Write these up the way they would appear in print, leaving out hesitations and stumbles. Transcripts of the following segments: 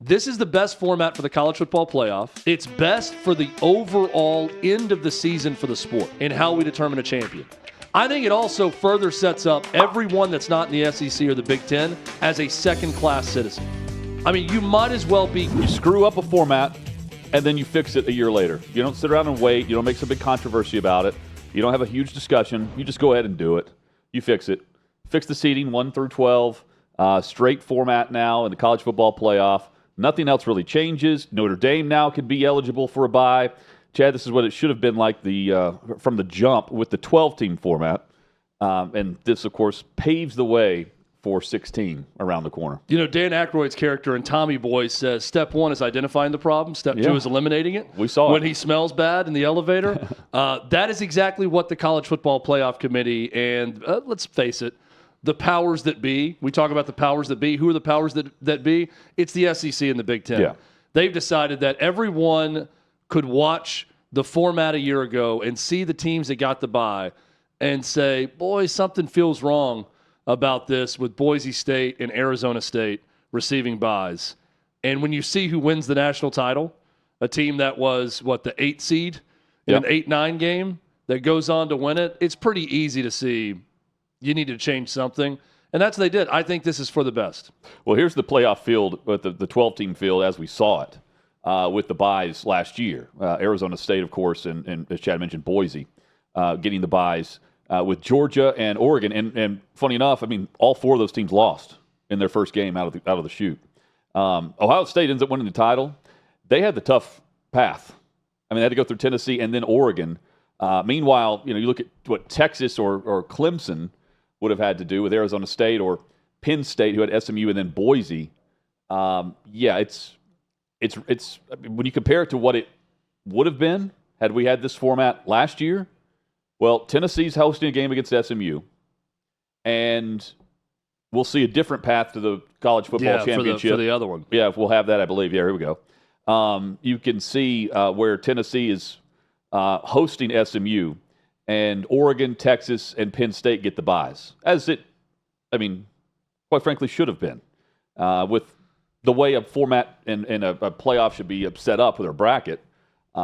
This is the best format for the college football playoff. It's best for the overall end of the season for the sport and how we determine a champion. I think it also further sets up everyone that's not in the SEC or the Big Ten as a second-class citizen. I mean, you might as well be. You screw up a format, and then you fix it a year later. You don't sit around and wait. You don't make some big controversy about it. You don't have a huge discussion. You just go ahead and do it. You fix it. Fix the seeding 1 through 12. Straight format now in the college football playoff. Nothing else really changes. Notre Dame now could be eligible for a bye. Chad, this is what it should have been like from the jump with the 12-team format. And this, of course, paves the way for 16 around the corner. You know, Dan Aykroyd's character in Tommy Boy says step 1 is identifying the problem. Step 2 is eliminating it. We saw when he smells bad in the elevator. That is exactly what the College Football Playoff Committee and, let's face it, the powers that be. We talk about the powers that be. Who are the powers that be? It's the SEC and the Big Ten. Yeah. They've decided that everyone could watch the format a year ago and see the teams that got the bye and say, boy, something feels wrong about this with Boise State and Arizona State receiving byes. And when you see who wins the national title, a team that was, the 8th seed in an 8-9 game that goes on to win it, it's pretty easy to see you need to change something. And that's what they did. I think this is for the best. Well, here's the playoff field, the 12-team field as we saw it with the byes last year. Arizona State, of course, and as Chad mentioned, Boise getting the byes with Georgia and Oregon. And funny enough, I mean, all 4 of those teams lost in their first game out of the chute. Ohio State ends up winning the title. They had the tough path. I mean, they had to go through Tennessee and then Oregon. Meanwhile, you look at what Texas or Clemson would have had to do with Arizona State or Penn State, who had SMU, and then Boise. It's when you compare it to what it would have been had we had this format last year. Well, Tennessee's hosting a game against SMU, and we'll see a different path to the college football championship. For the other one. Yeah, we'll have that, I believe. Yeah, here we go. You can see where Tennessee is hosting SMU, and Oregon, Texas, and Penn State get the byes, as it, quite frankly, should have been. With the way a format and a playoff should be set up with a bracket,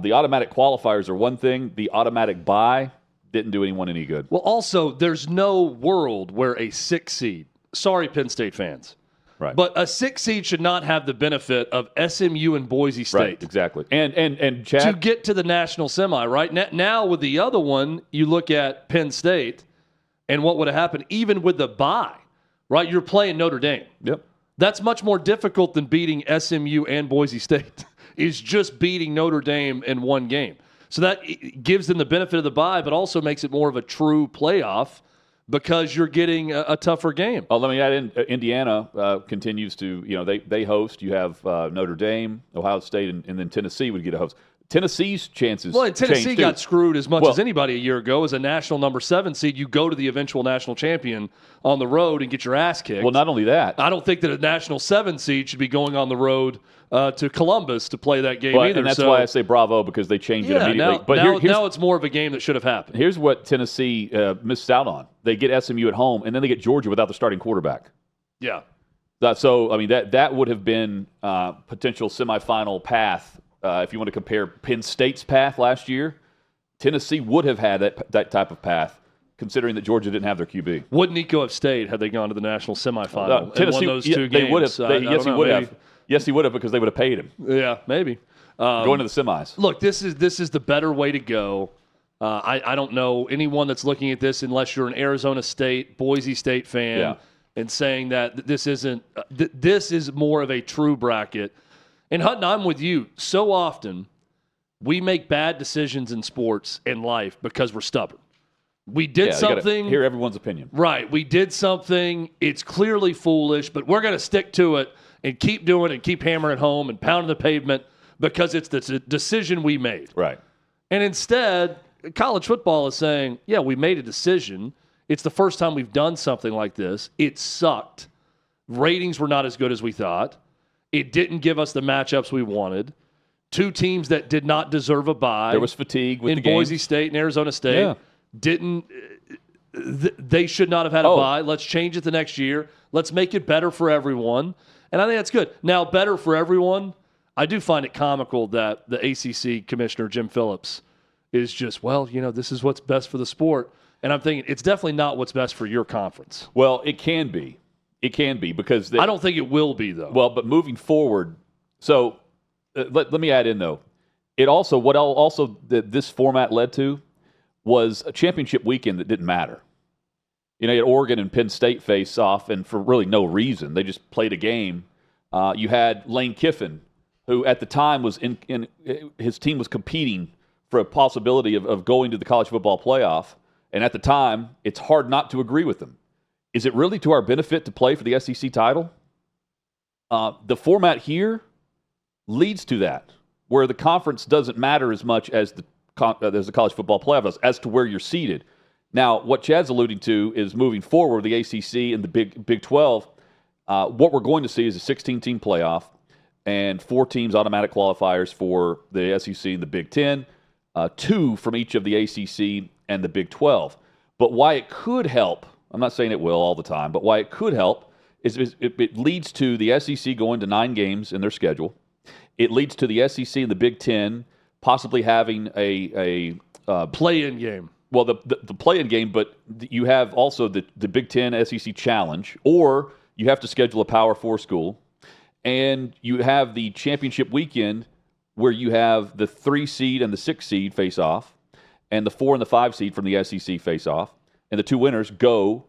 the automatic qualifiers are one thing. The automatic bye didn't do anyone any good. Well, also, there's no world where a 6 seed, sorry, Penn State fans, right? But a 6 seed should not have the benefit of SMU and Boise State. Right, exactly. And Chad, to get to the national semi, right? Now with the other one, you look at Penn State and what would have happened even with the bye, right? You're playing Notre Dame. Yep. That's much more difficult than beating SMU and Boise State. Is just beating Notre Dame in one game. So that gives them the benefit of the bye, but also makes it more of a true playoff because you're getting a tougher game. Oh, let me add in, Indiana continues to, they host. You have Notre Dame, Ohio State, and then Tennessee would get a host. Tennessee's chances Tennessee got screwed as much as anybody a year ago. As a national number 7 seed, you go to the eventual national champion on the road and get your ass kicked. Well, not only that. I don't think that a national 7 seed should be going on the road to Columbus to play that game either. And that's why I say bravo, because they changed it immediately. Now it's more of a game that should have happened. Here's what Tennessee missed out on. They get SMU at home, and then they get Georgia without the starting quarterback. Yeah. So, that would have been potential semifinal path. If you want to compare Penn State's path last year, Tennessee would have had that type of path, considering that Georgia didn't have their QB. Would Nico have stayed had they gone to the national semifinal Tennessee, and won those 2 games? They would have. He would have. Yes, he would have, because they would have paid him. Yeah, maybe. Going to the semis. Look, this is the better way to go. I don't know anyone that's looking at this unless you're an Arizona State, Boise State fan and saying that this isn't. This is more of a true bracket. And Hutton, I'm with you. So often we make bad decisions in sports and life because we're stubborn. We did something. Hear everyone's opinion. Right. We did something. It's clearly foolish, but we're going to stick to it and keep doing it and keep hammering home and pounding the pavement because it's the decision we made. Right. And instead, college football is saying, yeah, we made a decision. It's the first time we've done something like this. It sucked. Ratings were not as good as we thought. It didn't give us the matchups we wanted. 2 teams that did not deserve a bye. There was fatigue with in the game. Boise State and Arizona State. Yeah. They should not have had a bye. Let's change it the next year. Let's make it better for everyone. And I think that's good. Now, better for everyone. I do find it comical that the ACC commissioner, Jim Phillips, is just, this is what's best for the sport. And I'm thinking it's definitely not what's best for your conference. Well, it can be. It can be because I don't think it will be, though. Well, but moving forward, so let me add in, though. This format led to was a championship weekend that didn't matter. You had Oregon and Penn State face off, and for really no reason. They just played a game. You had Lane Kiffin, who at the time was his team was competing for a possibility of going to the college football playoff. And at the time, it's hard not to agree with them. Is it really to our benefit to play for the SEC title? The format here leads to that, where the conference doesn't matter as much as the college football playoff as to where you're seated. Now, what Chad's alluding to is moving forward, the ACC and the Big 12, what we're going to see is a 16-team playoff and 4 teams automatic qualifiers for the SEC and the Big 10, 2 from each of the ACC and the Big 12. But why it could help, I'm not saying it will all the time, but why it could help is it leads to the SEC going to 9 games in their schedule. It leads to the SEC and the Big 10 possibly having a play-in game. Well, the play-in game, but you have also the Big 10 SEC Challenge, or you have to schedule a Power 4 school, and you have the championship weekend where you have the 3 seed and the 6 seed face off, and the 4 and the 5 seed from the SEC face off, and the 2 winners go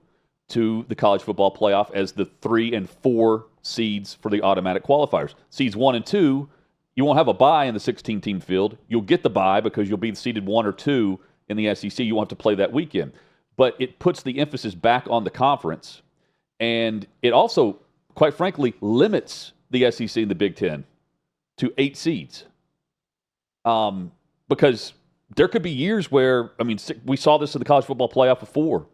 to the college football playoff as the 3 and 4 seeds for the automatic qualifiers. Seeds 1 and 2, you won't have a bye in the 16-team field. You'll get the bye because you'll be seeded 1 or 2 in the SEC. You won't have to play that weekend. But it puts the emphasis back on the conference, and it also, quite frankly, limits the SEC and the Big 10 to 8 seeds. Because there could be years where, we saw this in the college football playoff before.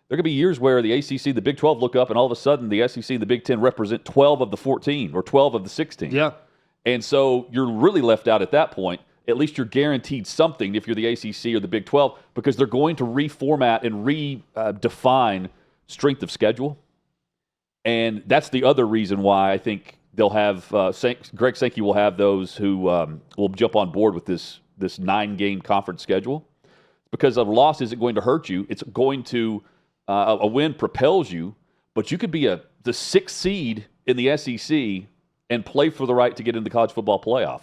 There could be years where the ACC and the Big 12 look up, and all of a sudden the SEC and the Big 10 represent 12 of the 14 or 12 of the 16. Yeah. And so you're really left out at that point. At least you're guaranteed something if you're the ACC or the Big 12, because they're going to reformat and redefine strength of schedule. And that's the other reason why I think they'll have Greg Sankey will have those who will jump on board with this 9-game conference schedule, because a loss isn't going to hurt you. It's going to a win propels you, but you could be the 6th seed in the SEC and play for the right to get into the college football playoff.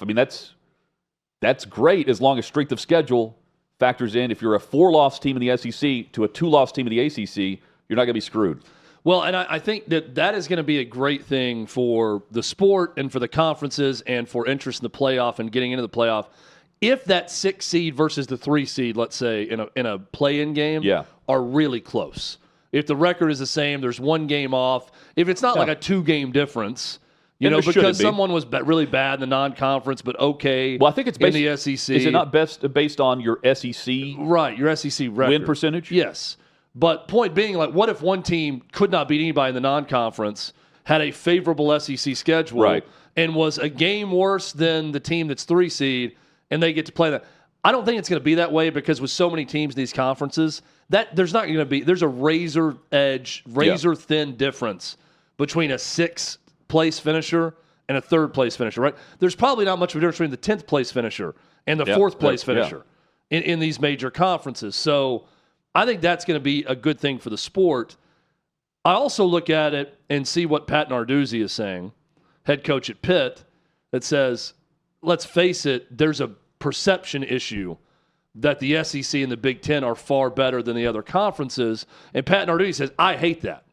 That's great as long as strength of schedule factors in. If you're a 4-loss team in the SEC to a 2-loss team in the ACC, you're not going to be screwed. Well, and I think that is going to be a great thing for the sport and for the conferences and for interest in the playoff and getting into the playoff. If that 6 seed versus the 3 seed, let's say, in a play-in game, are really close. If the record is the same, there's 1 game off. If it's not like a 2-game difference, because someone was really bad in the non-conference, but okay. Well, I think it's based in the SEC. Is it not based on your SEC? Right, your SEC record. Win percentage? Yes. But point being, what if one team could not beat anybody in the non-conference, had a favorable SEC schedule, and was a game worse than the team that's 3 seed, and they get to play that? I don't think it's going to be that way, because with so many teams in these conferences, there's a razor thin difference between a 6th place finisher and a 3rd place finisher, right? There's probably not much of a difference between the 10th place finisher and the 4th place finisher in these major conferences. So I think that's going to be a good thing for the sport. I also look at it and see what Pat Narduzzi is saying, head coach at Pitt, that says, let's face it, there's a perception issue that the SEC and the Big 10 are far better than the other conferences. And Pat Narduzzi says, I hate that,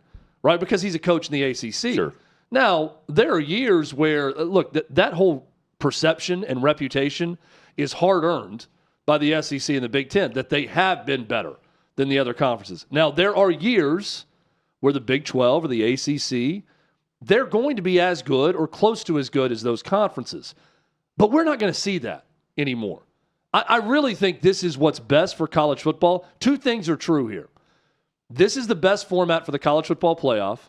right? Because he's a coach in the ACC. Sure. Now, there are years where, look, that whole perception and reputation is hard-earned by the SEC and the Big 10, that they have been better than the other conferences. Now, there are years where the Big 12 or the ACC, they're going to be as good or close to as good as those conferences. But we're not going to see that anymore. I really think this is what's best for college football. 2 things are true here. This is the best format for the college football playoff.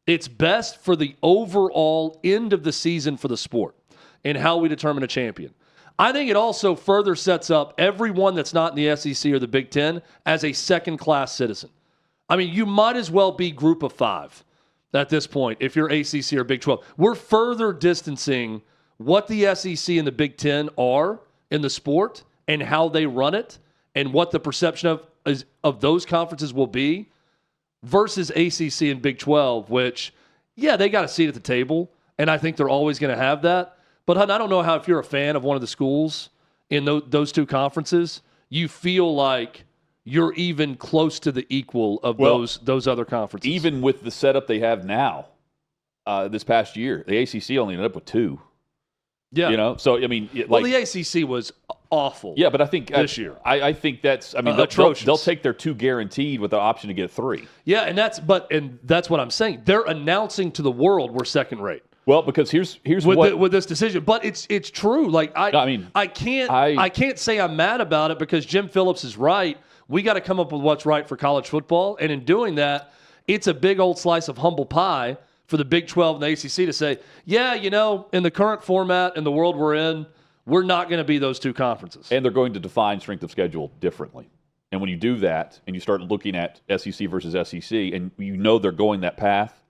It's best for the overall end of the season for the sport and how we determine a champion. I think it also further sets up everyone that's not in the SEC or the Big 10 as a second-class citizen. You might as well be group of 5 at this point if you're ACC or Big 12. We're further distancing what the SEC and the Big 10 are in the sport and how they run it and what the perception of those conferences will be versus ACC and Big 12, which, yeah, they got a seat at the table, and I think they're always going to have that. But I don't know how if you're a fan of one of the schools in those two conferences, you feel like you're even close to the equal of those other conferences. Even with the setup they have now, this past year, the ACC only ended up with 2. Yeah. So, I mean, the ACC was awful. Yeah, but I think this year. I think that's, I mean, they'll take their 2 guaranteed with the option to get 3. Yeah, and that's what I'm saying. They're announcing to the world we're second rate. Well, because here's with this decision, but it's true. Like I can't say I'm mad about it because Jim Phillips is right. We got to come up with what's right for college football, and in doing that, it's a big old slice of humble pie for the Big 12 and the ACC to say, yeah, in the current format in the world we're in, we're not going to be those 2 conferences. And they're going to define strength of schedule differently. And when you do that and you start looking at SEC versus SEC, and they're going that path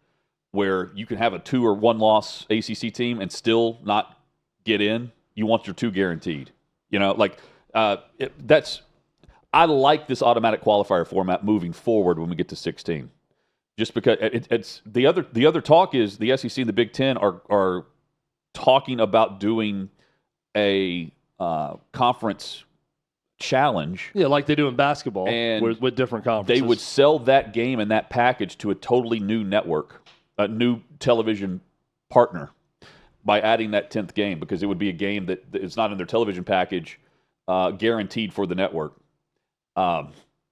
where you can have a 2 or 1 loss ACC team and still not get in, you want your 2 guaranteed. I like this automatic qualifier format moving forward when we get to 16. Just because it's the other talk is the SEC and the Big 10 are talking about doing a conference challenge. Yeah, like they do in basketball with different conferences. They would sell that game and that package to a totally new network, a new television partner, by adding that 10th game, because it would be a game that is not in their television package, guaranteed for the network.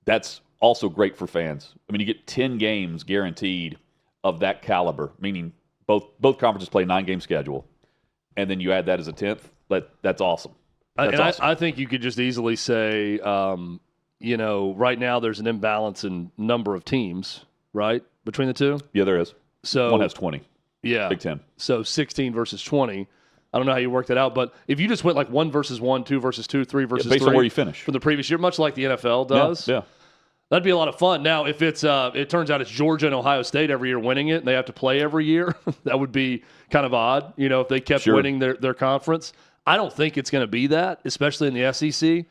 That's also great for fans. I mean, you get 10 games guaranteed of that caliber, meaning both conferences play 9-game schedule, and then you add that as a 10th. That's awesome. Awesome. I think you could just easily say, right now there's an imbalance in number of teams, right, between the 2? Yeah, there is. So one has 20. Yeah. Big 10. So 16 versus 20. I don't know how you work that out, but if you just went like 1 versus 1, 2 versus 2, 3 versus 3. Based on where you finish. From the previous year, much like the NFL does. Yeah. That'd be a lot of fun. Now, if it turns out it's Georgia and Ohio State every year winning it, and they have to play every year, that would be kind of odd, if they kept winning their conference. I don't think it's going to be that, especially in the SEC.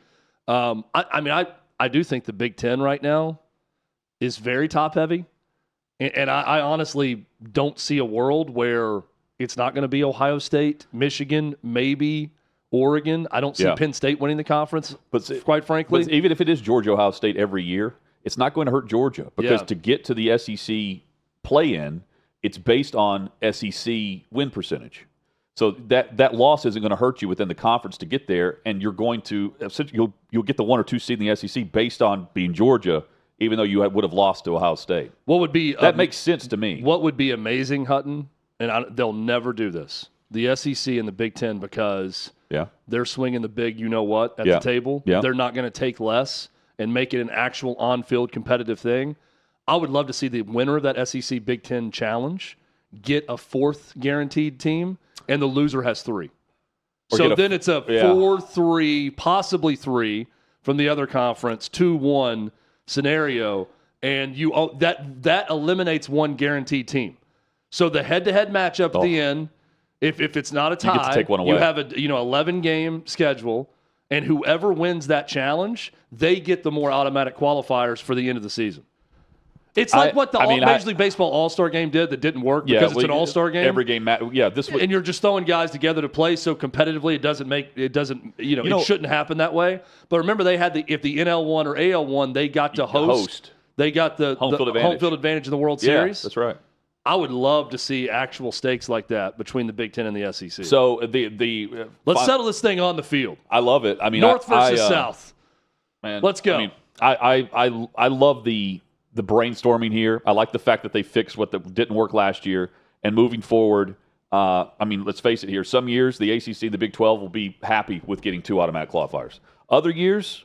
I do think the Big 10 right now is very top-heavy, and I honestly don't see a world where it's not going to be Ohio State, Michigan, maybe Oregon. I don't see Penn State winning the conference, quite frankly. But even if it is Georgia, Ohio State every year, it's not going to hurt Georgia, because to get to the SEC play-in, it's based on SEC win percentage. So that loss isn't going to hurt you within the conference to get there, and you're going to you'll get the 1 or 2 seed in the SEC based on being Georgia, even though you would have lost to Ohio State. What would be that makes sense to me? What would be amazing, Hutton, and they'll never do this, the SEC and the Big 10, because they're swinging the big at the table. Yeah. They're not going to take less and make it an actual on-field competitive thing. I would love to see the winner of that SEC Big 10 challenge get a 4th guaranteed team, and the loser has 3. So then it's a 4-3, possibly 3 from the other conference, 2-1 scenario, and that eliminates 1 guaranteed team. So the head-to-head matchup at the end, if it's not a tie, you get to take one away. You have a 11-game schedule, and whoever wins that challenge, they get the more automatic qualifiers for the end of the season. It's like what the Major League Baseball All-Star Game did that didn't work because it's an All-Star game. Every game, and you're just throwing guys together to play so competitively. It shouldn't happen that way. But remember, they had if the NL won or AL won, they got to host. They got the home field advantage in the World Series. That's right. I would love to see actual stakes like that between the Big 10 and the SEC. So let's settle this thing on the field. I love it. I mean, North versus South. Man, let's go. I love the brainstorming here. I like the fact that they fixed what didn't work last year, and moving forward. Let's face it here. Some years the ACC, the Big 12 will be happy with getting 2 automatic qualifiers. Other years,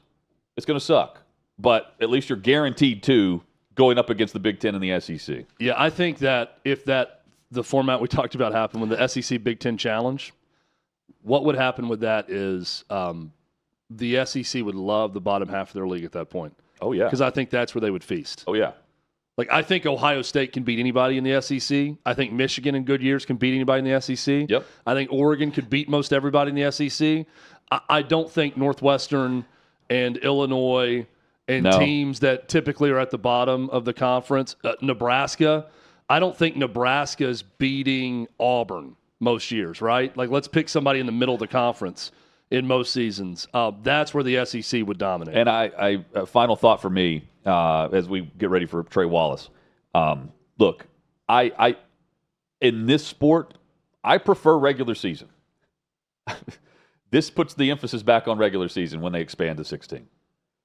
it's going to suck. But at least you're guaranteed 2 going up against the Big 10 and the SEC. Yeah, I think that if the format we talked about happened with the SEC Big 10 Challenge, what would happen with that is the SEC would love the bottom half of their league at that point. Oh, yeah. Because I think that's where they would feast. Oh, yeah. Like, I think Ohio State can beat anybody in the SEC. I think Michigan in good years can beat anybody in the SEC. Yep. I think Oregon could beat most everybody in the SEC. I don't think Northwestern and Illinois and teams that typically are at the bottom of the conference, Nebraska, I don't think Nebraska is beating Auburn most years, right? Like, let's pick somebody in the middle of the conference in most seasons. That's where the SEC would dominate. And I final thought for me as we get ready for Trey Wallace. Look, I in this sport, I prefer regular season. This puts the emphasis back on regular season when they expand to 16.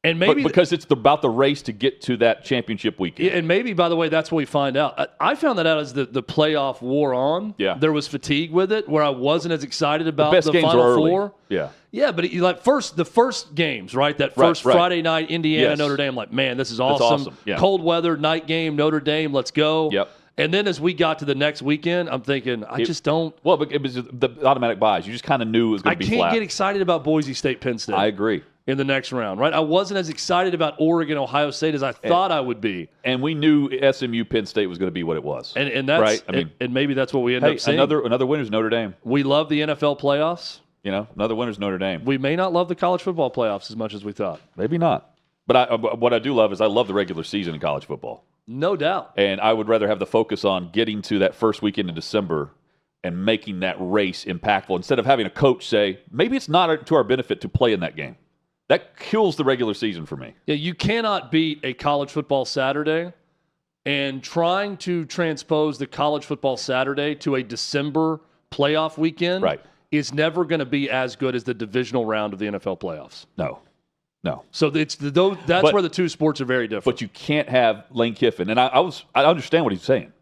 And maybe because it's about the race to get to that championship weekend. And maybe, by the way, that's what we find out. I found that out as the playoff wore on. Yeah. There was fatigue with it where I wasn't as excited about best the games Final are early. Four. Yeah. Yeah, but the first games, right? That first right. Friday night, Indiana, Yes. Notre Dame, like, man, this is That's awesome. awesome. Yeah. Cold weather, night game, Notre Dame, let's go. Yep. And then as we got to the next weekend, I'm thinking, I just don't. Well, but it was the automatic buys. You just kind of knew it was going to be flat. I can't get excited about Boise State, Penn State. I agree. In the next round, right? I wasn't as excited about Oregon, Ohio State as I thought I would be. And we knew SMU, Penn State was going to be what it was. And that's right. I mean, and maybe that's what we end up seeing. Another winner's Notre Dame. We love the NFL playoffs. You know, another winner's Notre Dame. We may not love the college football playoffs as much as we thought. Maybe not. But what I do love is I love the regular season in college football. No doubt. And I would rather have the focus on getting to that first weekend in December and making that race impactful instead of having a coach say, maybe it's not to our benefit to play in that game. That kills the regular season for me. Yeah, you cannot beat a college football Saturday, and trying to transpose the college football Saturday to a December playoff weekend is never going to be as good as the divisional round of the NFL playoffs. No. So that's where the two sports are very different. But you can't have Lane Kiffin, and I understand what he's saying.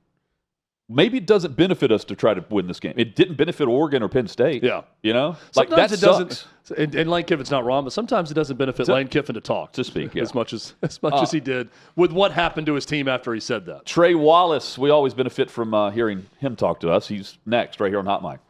Maybe it doesn't benefit us to try to win this game. It didn't benefit Oregon or Penn State. Yeah. You know? Sometimes like that it sucks. doesn't. And Lane Kiffin's not wrong, but sometimes it doesn't benefit Lane Kiffin to talk. To speak, yeah. As much as he did with what happened to his team after he said that. Trey Wallace, we always benefit from hearing him talk to us. He's next right here on Hot Mic.